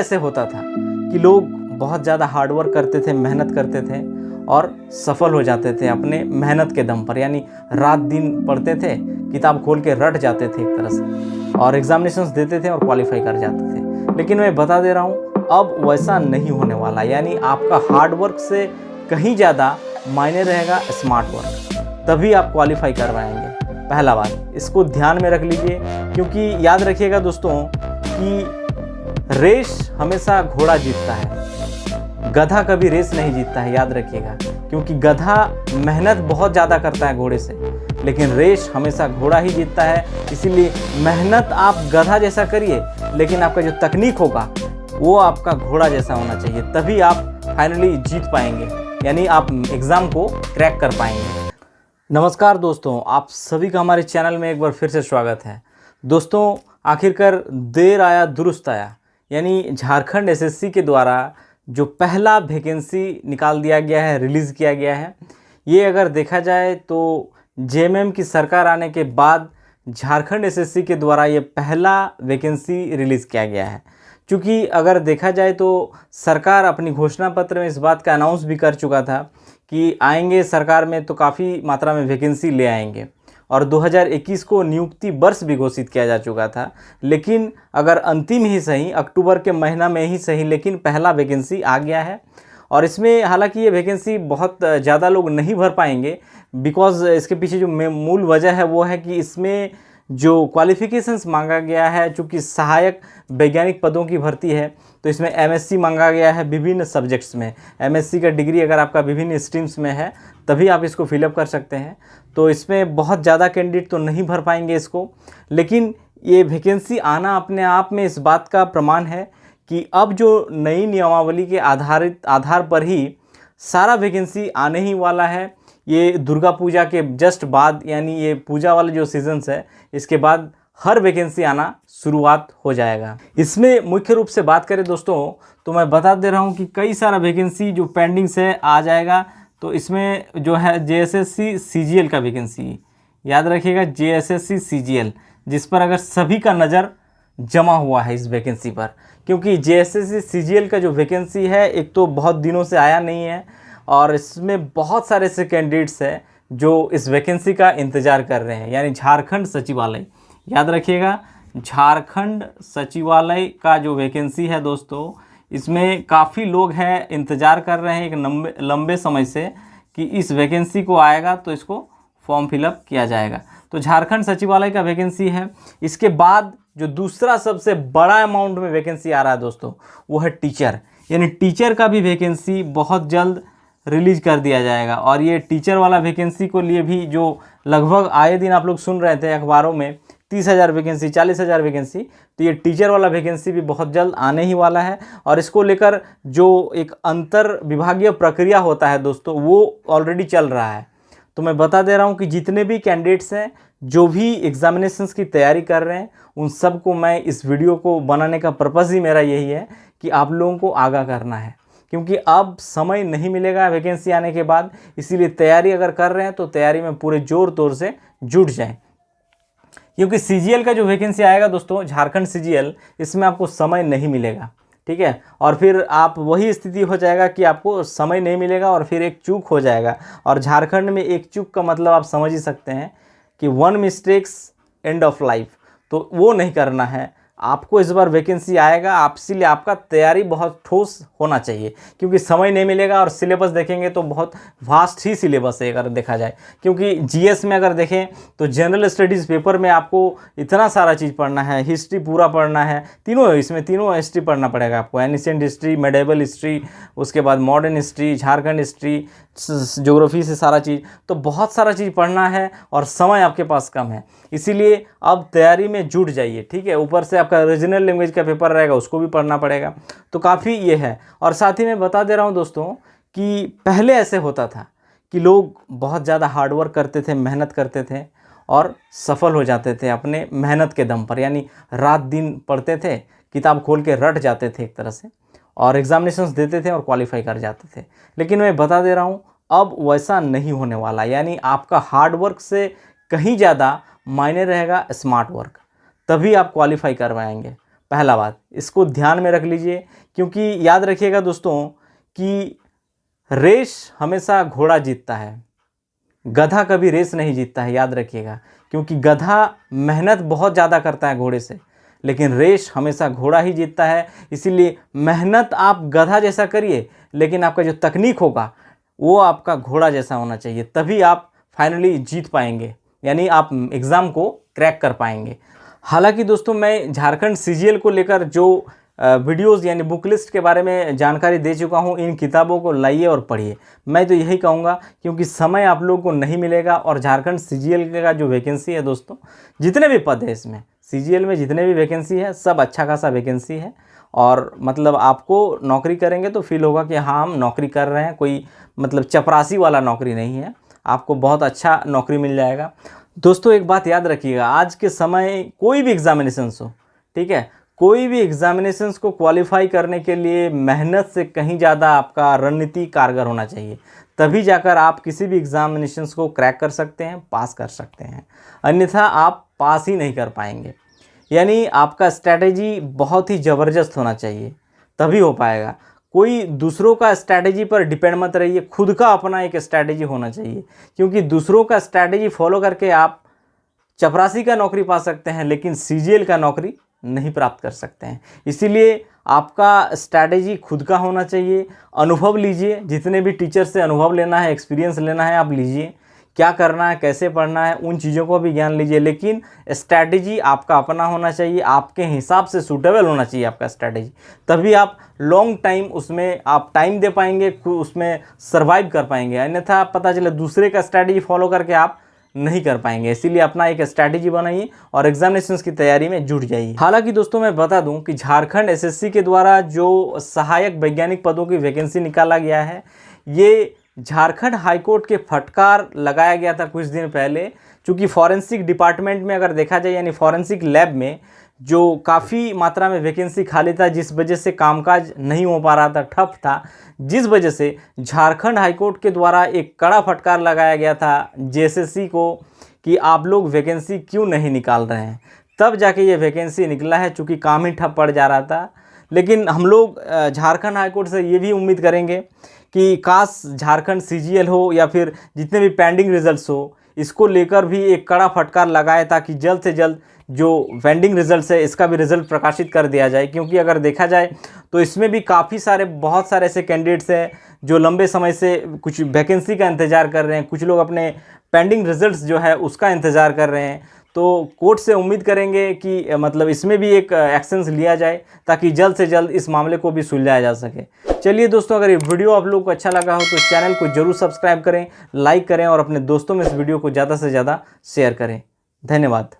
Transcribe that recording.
ऐसे होता था कि लोग बहुत ज़्यादा हार्डवर्क करते थे, मेहनत करते थे और सफल हो जाते थे अपने मेहनत के दम पर। यानी रात दिन पढ़ते थे, किताब खोल के रट जाते थे एक तरह से, और एग्जामिनेशंस देते थे और क्वालिफाई कर जाते थे। लेकिन मैं बता दे रहा हूँ, अब वैसा नहीं होने वाला। यानी आपका हार्डवर्क से कहीं ज़्यादा मायने रहेगा स्मार्ट वर्क, तभी आप क्वालिफाई कर पाएंगे। पहला बात, इसको ध्यान में रख लीजिए, क्योंकि याद रखिएगा दोस्तों कि रेस हमेशा घोड़ा जीतता है, गधा कभी रेस नहीं जीतता है। याद रखिएगा, क्योंकि गधा मेहनत बहुत ज़्यादा करता है घोड़े से, लेकिन रेस हमेशा घोड़ा ही जीतता है। इसीलिए मेहनत आप गधा जैसा करिए, लेकिन आपका जो तकनीक होगा वो आपका घोड़ा जैसा होना चाहिए, तभी आप फाइनली जीत पाएंगे, यानी आप एग्ज़ाम को क्रैक कर पाएंगे। नमस्कार दोस्तों, आप सभी का हमारे चैनल में एक बार फिर से स्वागत है। दोस्तों, आखिरकार देर आया दुरुस्त आया, यानी झारखंड एसएससी के द्वारा जो पहला वैकेंसी निकाल दिया गया है, रिलीज़ किया गया है, ये अगर देखा जाए तो जेएमएम की सरकार आने के बाद झारखंड एसएससी के द्वारा ये पहला वैकेंसी रिलीज़ किया गया है। क्योंकि अगर देखा जाए तो सरकार अपनी घोषणा पत्र में इस बात का अनाउंस भी कर चुका था कि आएंगे सरकार में तो काफ़ी मात्रा में वैकेंसी ले आएंगे, और 2021 को नियुक्ति वर्ष भी घोषित किया जा चुका था। लेकिन अगर अंतिम ही सही, अक्टूबर के महीना में ही सही, लेकिन पहला वैकेंसी आ गया है। और इसमें हालांकि ये वैकेंसी बहुत ज़्यादा लोग नहीं भर पाएंगे, बिकॉज़ इसके पीछे जो मूल वजह है वो है कि इसमें जो क्वालिफ़िकेशंस मांगा गया है, चूँकि सहायक वैज्ञानिक पदों की भर्ती है, तो इसमें एमएससी मांगा गया है विभिन्न सब्जेक्ट्स में। एमएससी का डिग्री अगर आपका विभिन्न स्ट्रीम्स में है तभी आप इसको फिलअप कर सकते हैं। तो इसमें बहुत ज़्यादा कैंडिडेट तो नहीं भर पाएंगे इसको, लेकिन ये वैकेंसी आना अपने आप में इस बात का प्रमाण है कि अब जो नई नियमावली के आधार पर ही सारा वैकेंसी आने ही वाला है। ये दुर्गा पूजा के जस्ट बाद, यानी ये पूजा वाला जो सीजन्स है, इसके बाद हर वैकेंसी आना शुरुआत हो जाएगा। इसमें मुख्य रूप से बात करें दोस्तों, तो मैं बता दे रहा हूँ कि कई सारा वैकेंसी जो पेंडिंग से आ जाएगा। तो इसमें जो है जेएसएससी सीजीएल का वैकेंसी, याद रखिएगा, जेएसएससी सीजीएल, जिस पर अगर सभी का नज़र जमा हुआ है इस वैकेंसी पर। क्योंकि जेएसएससी सीजीएल का जो वैकेंसी है, एक तो बहुत दिनों से आया नहीं है, और इसमें बहुत सारे ऐसे कैंडिडेट्स हैं जो इस वैकेंसी का इंतज़ार कर रहे हैं। यानी झारखंड सचिवालय, याद रखिएगा, झारखंड सचिवालय का जो वैकेंसी है दोस्तों, इसमें काफ़ी लोग हैं इंतज़ार कर रहे हैं एक लंबे समय से कि इस वैकेंसी को आएगा तो इसको फॉर्म फिलअप किया जाएगा। तो झारखंड सचिवालय का वैकेंसी है। इसके बाद जो दूसरा सबसे बड़ा अमाउंट में वैकेंसी आ रहा है दोस्तों, वो है टीचर। यानी टीचर का भी वैकेंसी बहुत जल्द रिलीज कर दिया जाएगा। और ये टीचर वाला वैकेंसी को लिए भी जो लगभग आए दिन आप लोग सुन रहे थे अखबारों में 30,000 वैकेंसी, 40,000 वैकेंसी, तो ये टीचर वाला वैकेंसी भी बहुत जल्द आने ही वाला है। और इसको लेकर जो एक अंतर विभागीय प्रक्रिया होता है दोस्तों, वो ऑलरेडी चल रहा है। तो मैं बता दे रहा हूँ कि जितने भी कैंडिडेट्स हैं, जो भी एग्जामिनेशंस की तैयारी कर रहे हैं, उन सबको मैं इस वीडियो को बनाने का पर्पज़ ही मेरा यही है कि आप लोगों को आगाह करना है, क्योंकि अब समय नहीं मिलेगा वैकेंसी आने के बाद। इसीलिए तैयारी अगर कर रहे हैं तो तैयारी में पूरे जोर तोर से जुट जाएं, क्योंकि सीजीएल का जो वैकेंसी आएगा दोस्तों, झारखंड सीजीएल, इसमें आपको समय नहीं मिलेगा, ठीक है। और फिर आप वही स्थिति हो जाएगा कि आपको समय नहीं मिलेगा और फिर एक चूक हो जाएगा। और झारखंड में एक चूक का मतलब आप समझ ही सकते हैं कि 1 मिस्टेक्स एंड ऑफ लाइफ, तो वो नहीं करना है आपको। इस बार वैकेंसी आएगा आप, इसीलिए आपका तैयारी बहुत ठोस होना चाहिए, क्योंकि समय नहीं मिलेगा। और सिलेबस देखेंगे तो बहुत वास्ट ही सिलेबस है अगर देखा जाए, क्योंकि जीएस में अगर देखें तो जनरल स्टडीज़ पेपर में आपको इतना सारा चीज़ पढ़ना है, हिस्ट्री पूरा पढ़ना है, तीनों इसमें तीनों हिस्ट्री पढ़ना पड़ेगा आपको, एनिशिएंट हिस्ट्री, मेडिवल हिस्ट्री, उसके बाद modern history, Jharkhand history, geography से सारा चीज़, तो बहुत सारा चीज़ पढ़ना है और समय आपके पास कम है। इसीलिए अब तैयारी में जुट जाइए, ठीक है। ऊपर से आपका रीजनल लैंग्वेज का पेपर रहेगा, उसको भी पढ़ना पड़ेगा, तो काफ़ी ये है। और साथ ही मैं बता दे रहा हूँ दोस्तों कि पहले ऐसे होता था कि लोग बहुत ज़्यादा हार्डवर्क करते थे, मेहनत करते थे और सफल हो जाते थे अपने मेहनत के दम पर। यानी रात दिन पढ़ते थे, किताब खोल के रट जाते थे एक तरह से, और एग्जामिनेशंस देते थे और क्वालिफाई कर जाते थे। लेकिन मैं बता दे रहा हूँ, अब वैसा नहीं होने वाला। यानी आपका हार्डवर्क से कहीं ज़्यादा मायने रहेगा स्मार्ट वर्क, तभी आप क्वालिफाई कर पाएंगे। पहला बात, इसको ध्यान में रख लीजिए, क्योंकि याद रखिएगा दोस्तों कि रेस हमेशा घोड़ा जीतता है, गधा कभी रेस नहीं जीतता है, याद रखिएगा। क्योंकि गधा मेहनत बहुत ज़्यादा करता है घोड़े से, लेकिन रेस हमेशा घोड़ा ही जीतता है। इसीलिए मेहनत आप गधा जैसा करिए, लेकिन आपका जो तकनीक होगा वो आपका घोड़ा जैसा होना चाहिए, तभी आप फाइनली जीत पाएंगे, यानी आप एग्ज़ाम को क्रैक कर पाएंगे। हालांकि दोस्तों मैं झारखंड सीजीएल को लेकर जो वीडियोज़ यानी बुक लिस्ट के बारे में जानकारी दे चुका हूँ, इन किताबों को लाइए और पढ़िए। मैं तो यही कहूँगा, क्योंकि समय आप लोगों को नहीं मिलेगा। और झारखंड सीजीएल का जो वैकेंसी है दोस्तों, जितने भी पद है इसमें सीजीएल में जितने भी वैकेंसी है, सब अच्छा खासा वैकेंसी है। और मतलब आपको नौकरी करेंगे तो फील होगा कि हाँ हम नौकरी कर रहे हैं, कोई मतलब चपरासी वाला नौकरी नहीं है, आपको बहुत अच्छा नौकरी मिल जाएगा। दोस्तों एक बात याद रखिएगा, आज के समय कोई भी एग्जामिनेशंस हो, ठीक है, कोई भी एग्जामिनेशंस को क्वालिफाई करने के लिए मेहनत से कहीं ज़्यादा आपका रणनीति कारगर होना चाहिए, तभी जाकर आप किसी भी एग्जामिनेशंस को क्रैक कर सकते हैं, पास कर सकते हैं। अन्यथा आप पास ही नहीं कर पाएंगे। यानी आपका स्ट्रैटेजी बहुत ही ज़बरदस्त होना चाहिए, तभी हो पाएगा। कोई दूसरों का स्ट्रैटेजी पर डिपेंड मत रहिए, खुद का अपना एक स्ट्रैटेजी होना चाहिए। क्योंकि दूसरों का स्ट्रैटेजी फॉलो करके आप चपरासी का नौकरी पा सकते हैं, लेकिन सीजीएल का नौकरी नहीं प्राप्त कर सकते हैं। इसीलिए आपका स्ट्रैटेजी खुद का होना चाहिए। अनुभव लीजिए, जितने भी टीचर से अनुभव लेना है, एक्सपीरियंस लेना है, आप लीजिए। क्या करना है, कैसे पढ़ना है, उन चीज़ों को भी ज्ञान लीजिए, लेकिन स्ट्रैटेजी आपका अपना होना चाहिए, आपके हिसाब से सूटेबल होना चाहिए आपका स्ट्रैटेजी। तभी आप लॉन्ग टाइम उसमें आप टाइम दे पाएंगे, उसमें सर्वाइव कर पाएंगे। अन्यथा पता चले दूसरे का स्ट्रैटेजी फॉलो करके आप नहीं कर पाएंगे। इसीलिए अपना एक स्ट्रैटेजी बनाइए और एग्जामिनेशंस की तैयारी में जुट जाइए। हालांकि दोस्तों मैं बता दूं कि झारखंड एसएससी के द्वारा जो सहायक वैज्ञानिक पदों की वैकेंसी निकाला गया है, ये झारखंड हाईकोर्ट के फटकार लगाया गया था कुछ दिन पहले। चूँकि फॉरेंसिक डिपार्टमेंट में अगर देखा जाए, यानी फॉरेंसिक लैब में जो काफ़ी मात्रा में वैकेंसी खाली था, जिस वजह से कामकाज नहीं हो पा रहा था, ठप था, जिस वजह से झारखंड हाईकोर्ट के द्वारा एक कड़ा फटकार लगाया गया था जेएसएससी को कि आप लोग वैकेंसी क्यों नहीं निकाल रहे हैं। तब जाके ये वैकेंसी निकला है, चूँकि काम ही ठप पड़ जा रहा था। लेकिन हम लोग झारखंड हाईकोर्ट से ये भी उम्मीद करेंगे कि काश झारखंड सीजीएल हो या फिर जितने भी पेंडिंग रिजल्ट्स हो, इसको लेकर भी एक कड़ा फटकार लगाए, ताकि जल्द से जल्द जो पेंडिंग रिजल्ट्स है इसका भी रिजल्ट प्रकाशित कर दिया जाए। क्योंकि अगर देखा जाए तो इसमें भी काफ़ी सारे बहुत सारे ऐसे कैंडिडेट्स हैं जो लंबे समय से कुछ वैकेंसी का इंतज़ार कर रहे हैं, कुछ लोग अपने पेंडिंग रिजल्ट्स जो है उसका इंतज़ार कर रहे हैं। तो कोर्ट से उम्मीद करेंगे कि मतलब इसमें भी एक एक्शंस लिया जाए, ताकि जल्द से जल्द इस मामले को भी सुलझाया जा सके। चलिए दोस्तों, अगर ये वीडियो आप लोगों को अच्छा लगा हो तो चैनल को जरूर सब्सक्राइब करें, लाइक करें और अपने दोस्तों में इस वीडियो को ज़्यादा से ज़्यादा शेयर करें। धन्यवाद।